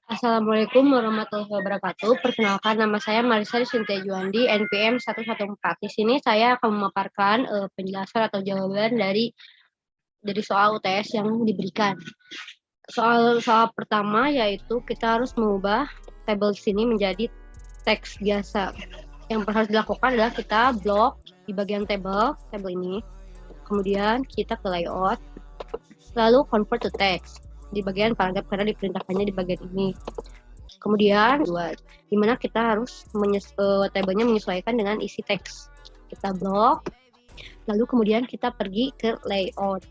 Assalamualaikum warahmatullahi wabarakatuh. Perkenalkan, nama saya Marissa Cynthia Juandi, NPM 114. Di sini saya akan memaparkan penjelasan atau jawaban dari soal UTS yang diberikan. Soal pertama yaitu kita harus mengubah tabel sini menjadi teks biasa. Yang harus dilakukan adalah kita blok di bagian tabel ini. Kemudian kita ke layout, lalu convert to text di bagian paragraf karena diperintahkannya di bagian ini. Kemudian di mana kita harus tabelnya menyesuaikan dengan isi teks. Kita blok, lalu kemudian kita pergi ke layout.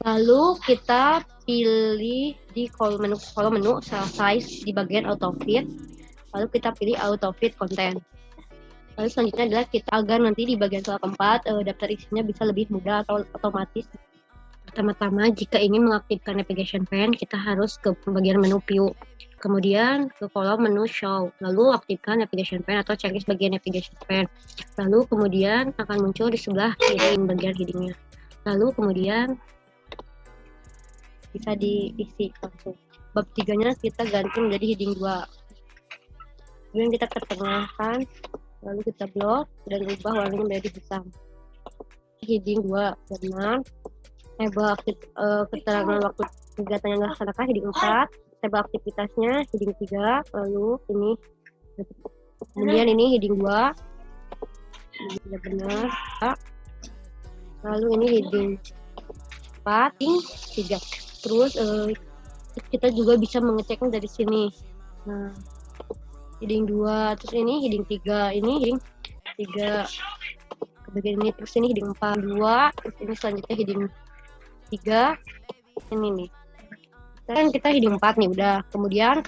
Lalu kita pilih di kolom menu size di bagian auto fit. Lalu kita pilih auto fit content. Lalu selanjutnya adalah kita agar nanti di bagian soal keempat daftar isinya bisa lebih mudah atau otomatis. Pertama-tama jika ingin mengaktifkan navigation pane, kita harus ke bagian menu view. Kemudian ke kolom menu show, lalu aktifkan navigation pane atau checklist bagian navigation pane. Lalu kemudian akan muncul di sebelah kiri bagian headingnya. Lalu kemudian bisa diisi langsung. Bab 3-nya kita ganti menjadi heading 2. Kemudian kita ketengahkan, lalu kita blok dan ubah warnanya menjadi hitam. Heading 2 benar. Tabel keterangan waktu kegiatan yang dilaksanakan heading 4, tabel aktivitasnya heading 3, lalu ini kemudian ini heading 2 tidak benar, lalu ini heading 4, 3. Terus kita juga bisa mengeceknya dari sini. Nah, heading 2, terus ini heading 3, ini heading 3 ke bagian ini, terus ini heading 4, 2, terus ini selanjutnya heading 3, ini nih. Kan kita heading 4 nih udah. Kemudian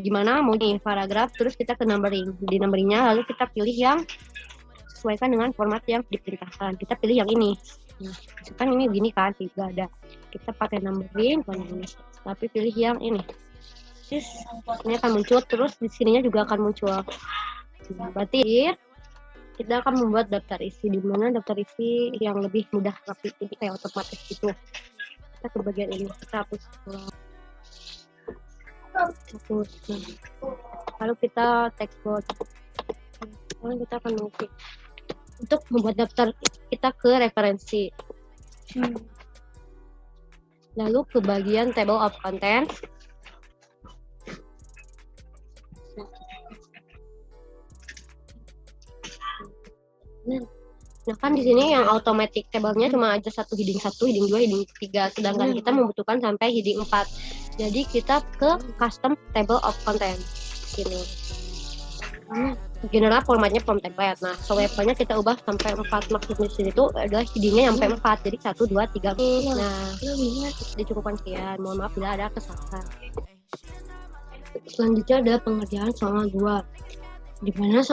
gimana mau nih paragraf, terus kita ke numbering. Di numberingnya lalu kita pilih yang sesuaikan dengan format yang diperintahkan. Kita pilih yang ini. Nah, misalkan ini begini kan, tidak ada. Kita pakai numbering, tapi pilih yang ini. Terus ini akan muncul, terus di sininya juga akan muncul. Berarti kita akan membuat daftar isi, di mana daftar isi yang lebih mudah rapi, ini kayak otomatis gitu. Kita ke bagian ini, kita hapus. Lalu kita text box. Lalu kita akan mengisi. Untuk membuat daftar kita ke referensi. Lalu ke bagian table of contents. Nah kan di sini yang automatic table-nya cuma aja heading 1, heading 2, heading 3, sedangkan kita membutuhkan sampai heading 4. Jadi kita ke custom table of content. Gini. General formatnya form template. Nah, levelnya kita ubah sampai 4. Maksudnya di sini itu adalah headingnya sampai 4. Jadi 1, 2, 3. Nah, dicukupkan sekian. Mohon maaf bila ada kesalahan. Selanjutnya ada pengerjaan soal 2. Di mana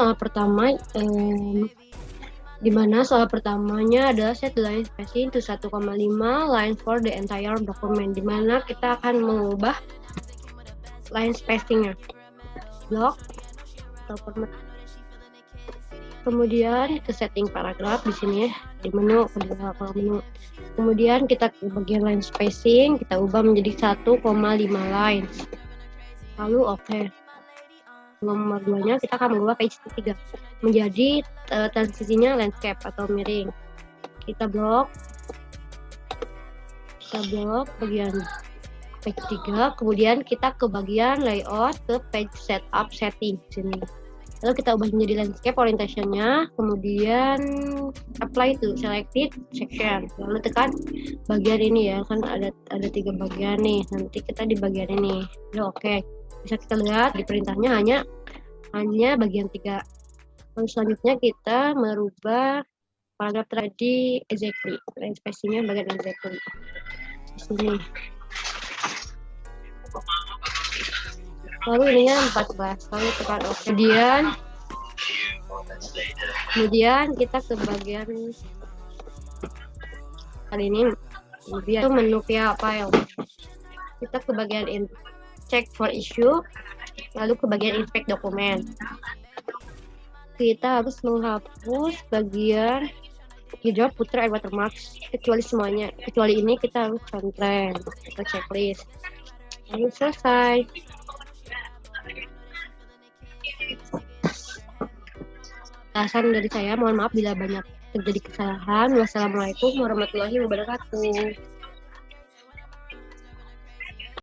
soal pertamanya adalah set the line spacing to 1,5 lines for the entire document, di mana kita akan mengubah line spacingnya. Blok atau format. Kemudian ke setting paragraf di sini ya, di menu menu. Kemudian kita ke bagian line spacing, kita ubah menjadi 1,5 lines. Lalu oke. Nomor 2-nya kita akan mengubah page 3 menjadi transisinya landscape atau miring. Kita blok bagian page 3, kemudian kita ke bagian layout, ke page setup setting sini. Lalu kita ubah menjadi landscape orientation-nya, kemudian apply to selected section. Lalu tekan bagian ini ya, kan ada 3 bagian nih. Nanti kita di bagian ini. Udah oke. Bisa kita lihat di perintahnya hanya bagian 3. Lalu selanjutnya kita merubah paragraf tadi exactly, spacingnya bagian exactly di sini. Lalu ininya 14. Lalu tekan OK. Kemudian kita ke bagian kali ini kemudian menu file. Kita ke bagian check for issue, lalu ke bagian inspect dokumen. Kita harus menghapus bagian hidrop, footer, and watermarks kecuali semuanya. Kecuali ini kita harus content atau checklist. Ini selesai. Alasan dari saya, mohon maaf bila banyak terjadi kesalahan. Wassalamualaikum warahmatullahi wabarakatuh.